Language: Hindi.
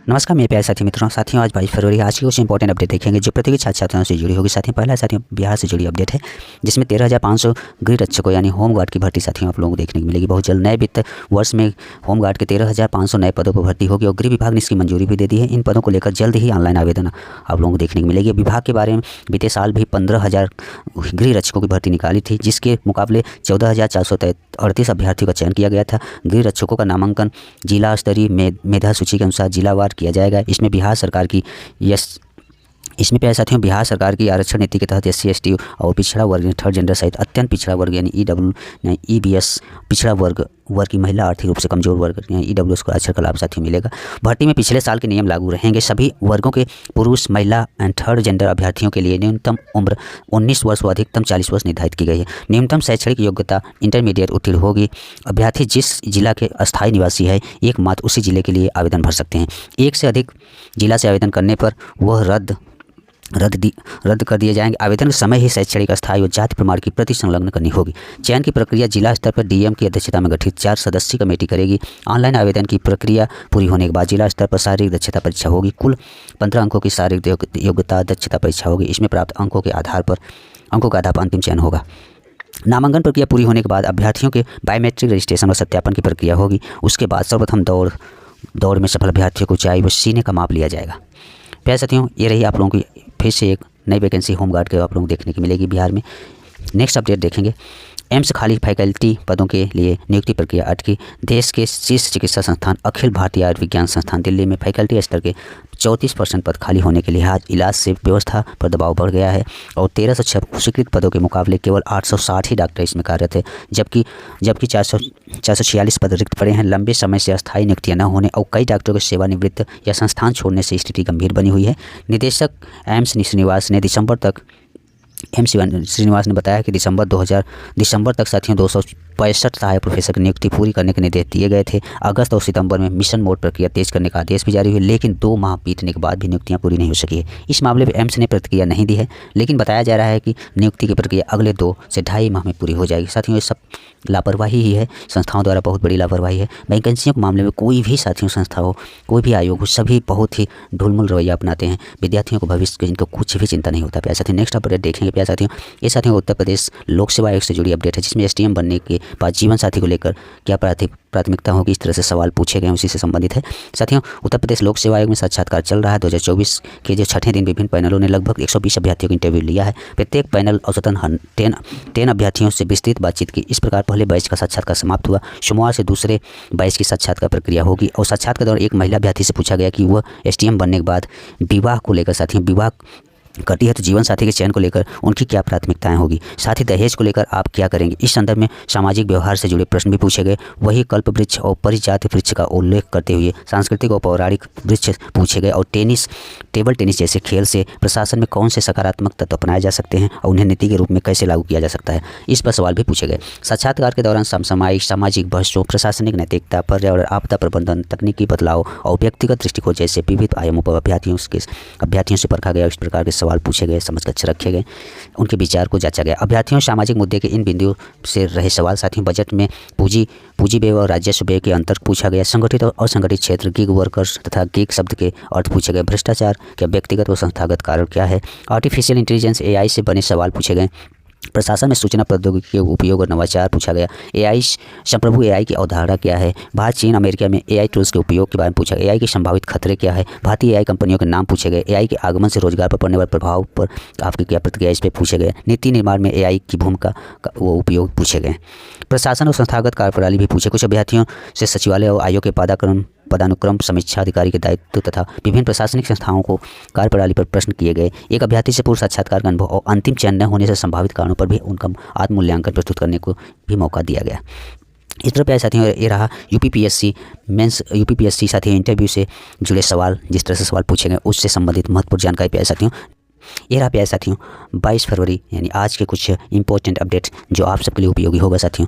नमस्कार मेरे प्यारे साथियों आज 22 फरवरी आज की कुछ इंपॉर्टेंट अपडेट देखेंगे जो प्रतियोगी छात्र छात्राओं से जुड़ी होगी। साथियों पहला साथियों बिहार से जुड़ी अपडेट है जिसमें 13,500 गृह रक्षकों यानी होमगार्ड की भर्ती साथियों आप लोगों को देखने को मिलेगी। बहुत जल्द नए वित्त वर्ष में होमगार्ड के 13,500 नए पदों पर भर्ती होगी और गृह विभाग ने इसकी मंजूरी भी दे दी है। इन पदों को लेकर जल्द ही ऑनलाइन आवेदन आप लोगों को देखने को मिलेगी। विभाग के बारे में बीते साल भी 15,000 गृह रक्षकों की भर्ती निकाली थी जिसके मुकाबले 14,438 अभ्यर्थियों का चयन किया गया था। गृह रक्षकों का नामांकन जिला स्तरीय मेधा सूची के अनुसार जिलावार किया जाएगा। इसमें बिहार सरकार की प्यारे साथियों बिहार सरकार की आरक्षण नीति के तहत SC ST और पिछड़ा वर्ग थर्ड जेंडर सहित अत्यंत पिछड़ा वर्ग यानी EBS पिछड़ा वर्ग की महिला आर्थिक रूप से कमजोर वर्ग यानी EWS को आरक्षण का लाभ साथियों मिलेगा। भर्ती में पिछले साल के नियम लागू रहेंगे। सभी वर्गों के पुरुष महिला एंड थर्ड जेंडर अभ्यर्थियों के लिए न्यूनतम उम्र 19 वर्ष व अधिकतम 40 वर्ष निर्धारित की गई है। न्यूनतम शैक्षणिक योग्यता इंटरमीडिएट उत्तीर्ण होगी। अभ्यर्थी जिस जिला के अस्थायी निवासी है एकमात्र उसी जिले के लिए आवेदन भर सकते हैं। एक से अधिक जिला से आवेदन करने पर वह रद्द कर दिए जाएंगे। आवेदन के समय ही शैक्षणिक अस्थायी और जाति प्रमाण की प्रति संलग्न करनी होगी। चयन की प्रक्रिया जिला स्तर पर DM की अध्यक्षता में गठित 4 सदस्यीय कमेटी करेगी। ऑनलाइन आवेदन की प्रक्रिया पूरी होने के बाद जिला स्तर पर शारीरिक दक्षता परीक्षा होगी। कुल 15 अंकों की शारीरिक योग्यता दक्षता परीक्षा होगी। इसमें प्राप्त अंकों के आधार पर अंतिम चयन होगा। नामांकन प्रक्रिया पूरी होने के बाद अभ्यर्थियों के बायोमेट्रिक रजिस्ट्रेशन और सत्यापन की प्रक्रिया होगी। उसके बाद सर्वप्रथम दौड़ में सफल अभ्यर्थियों को ऊंचाई व सीने का माप लिया जाएगा। प्यारे साथियों ये रही आप लोगों की फिर से एक नई वैकेंसी होमगार्ड के आप लोगों को देखने की मिलेगी बिहार में। नेक्स्ट अपडेट देखेंगे। एम्स खाली फैकल्टी पदों के लिए नियुक्ति प्रक्रिया अटकी। देश के शीर्ष चिकित्सा संस्थान अखिल भारतीय आयुर्विज्ञान संस्थान दिल्ली में फैकल्टी स्तर के 34% पद खाली होने के लिहाज इलाज से व्यवस्था पर दबाव बढ़ गया है और 1306 स्वीकृत पदों के मुकाबले केवल 860 ही डॉक्टर इसमें कार्यरत है जबकि 446 पद रिक्त पड़े हैं। लंबे समय से अस्थायी नियुक्तियां न होने और कई डॉक्टरों के सेवानिवृत्त या संस्थान छोड़ने से स्थिति गंभीर बनी हुई है। निदेशक एम्स श्रीनिवास ने बताया कि दिसंबर तक साथियों 265 सहायक प्रोफेसर की नियुक्ति पूरी करने के निर्देश दिए गए थे। अगस्त और सितंबर में मिशन मोड प्रक्रिया तेज करने का आदेश भी जारी हुए लेकिन 2 माह बीतने के बाद भी नियुक्तियां पूरी नहीं हो सकी है। इस मामले में एम्स ने प्रतिक्रिया नहीं दी है लेकिन बताया जा रहा है कि नियुक्ति की प्रक्रिया अगले 2 से 2.5 माह में पूरी हो जाएगी। साथियों ये सब लापरवाही ही है, संस्थाओं द्वारा बहुत बड़ी लापरवाही है। वैकेंसियों के मामले में कोई भी साथियों संस्था हो कोई भी आयोग हो सभी बहुत ही ढुलमुल रवैया अपनाते हैं। विद्यार्थियों को भविष्य के इनको कुछ भी चिंता नहीं होता। प्यारे साथियों नेक्स्ट अपडेट देखेंगे। प्यारे साथियों ये साथियों उत्तर प्रदेश लोक सेवा आयोग से जुड़ी अपडेट है जिसमें STM बनने के बाद जीवन साथी को लेकर क्या प्राथमिकता होगी इस तरह से सवाल पूछे गए उसी से संबंधित है। साथियों उत्तर प्रदेश लोक सेवा आयोग में साक्षात्कार चल रहा है। 2024 के जो 6ठे दिन विभिन्न पैनलों ने लगभग 120 अभ्यर्थियों का इंटरव्यू लिया है। प्रत्येक पैनल औसतन 10 अभ्यर्थियों से विस्तृत बातचीत की। इस प्रकार पहले बैच का साक्षात्कार समाप्त हुआ। सोमवार से दूसरे बैच की साक्षात्कार प्रक्रिया होगी और साक्षात्कार के दौरान एक महिला अभ्यर्थी से पूछा गया कि वह STM बनने के बाद विवाह को लेकर साथियों विवाह करती है तो जीवन साथी के चयन को लेकर उनकी क्या प्राथमिकताएं होगी, साथ ही दहेज को लेकर आप क्या करेंगे। इस संदर्भ में सामाजिक व्यवहार से जुड़े प्रश्न भी पूछे गए। वही कल्प वृक्ष और परिजात वृक्ष का उल्लेख करते हुए सांस्कृतिक और पौराणिक वृक्ष पूछे गए और टेबल टेनिस जैसे खेल से प्रशासन में कौन से सकारात्मक तत्व अपनाए जा सकते हैं और उन्हें नीति के रूप में कैसे लागू किया जा सकता है, इस पर सवाल भी पूछे गए। साक्षात्कार के दौरान सामाजिक बहसों, प्रशासनिक नैतिकता, पर्यावरण, आपदा प्रबंधन, तकनीकी बदलाव और व्यक्तिगत दृष्टिकोण जैसे विविध आयामों पर अभ्यर्थियों से परखा गया। इस प्रकार के सवाल पूछे गए, समझ कर रखे गए, उनके विचार को जांचा गया। अभ्यर्थियों सामाजिक मुद्दे के इन बिंदुओं से रहे सवाल साथियों बजट में पूंजी व्यय और राजस्व व्यय के अंतर पूछा गया। संगठित और असंगठित क्षेत्र, गिग वर्कर्स तथा गिग शब्द के अर्थ पूछे गए। भ्रष्टाचार के व्यक्तिगत व संस्थागत कारण क्या है। आर्टिफिशियल इंटेलिजेंस AI से बने सवाल पूछे गए। प्रशासन में सूचना प्रौद्योगिकी के उपयोग और नवाचार पूछा गया। संप्रभु AI की अवधारणा क्या है। भारत, चीन, अमेरिका में AI टूल्स के उपयोग के बारे में पूछा गया। AI के संभावित खतरे क्या है। भारतीय AI कंपनियों के नाम पूछे गए। AI के आगमन से रोजगार पर पड़ने वाले प्रभाव पर आपकी क्या प्रतिक्रिया, इस पर पूछे गए। नीति निर्माण में AI की भूमिका का वो उपयोग पूछे गए। प्रशासन और संस्थागत कार्यप्रणाली भी पूछे। कुछ अभ्यर्थियों से सचिवालय और आयोग के पदानुक्रम, समीक्षा अधिकारी के दायित्व तथा विभिन्न प्रशासनिक संस्थाओं को कार्यप्रणाली पर प्रश्न किए गए। एक अभ्यर्थी से पूर्व साक्षात्कार का अनुभव और अंतिम चयन न होने से संभावित कारणों पर भी उनका आत्ममूल्यांकन प्रस्तुत करने को भी मौका दिया गया। इस तरह प्यारे साथियों ये रहा यूपीपीएससी साथियों इंटरव्यू से जुड़े सवाल, जिस तरह से सवाल पूछे गए उससे संबंधित महत्वपूर्ण जानकारी प्यारे साथियों ये रहा। प्यारे साथियों 22 फरवरी यानी आज के कुछ इंपॉर्टेंट अपडेट्स जो आप सबके लिए उपयोगी होगा साथियों।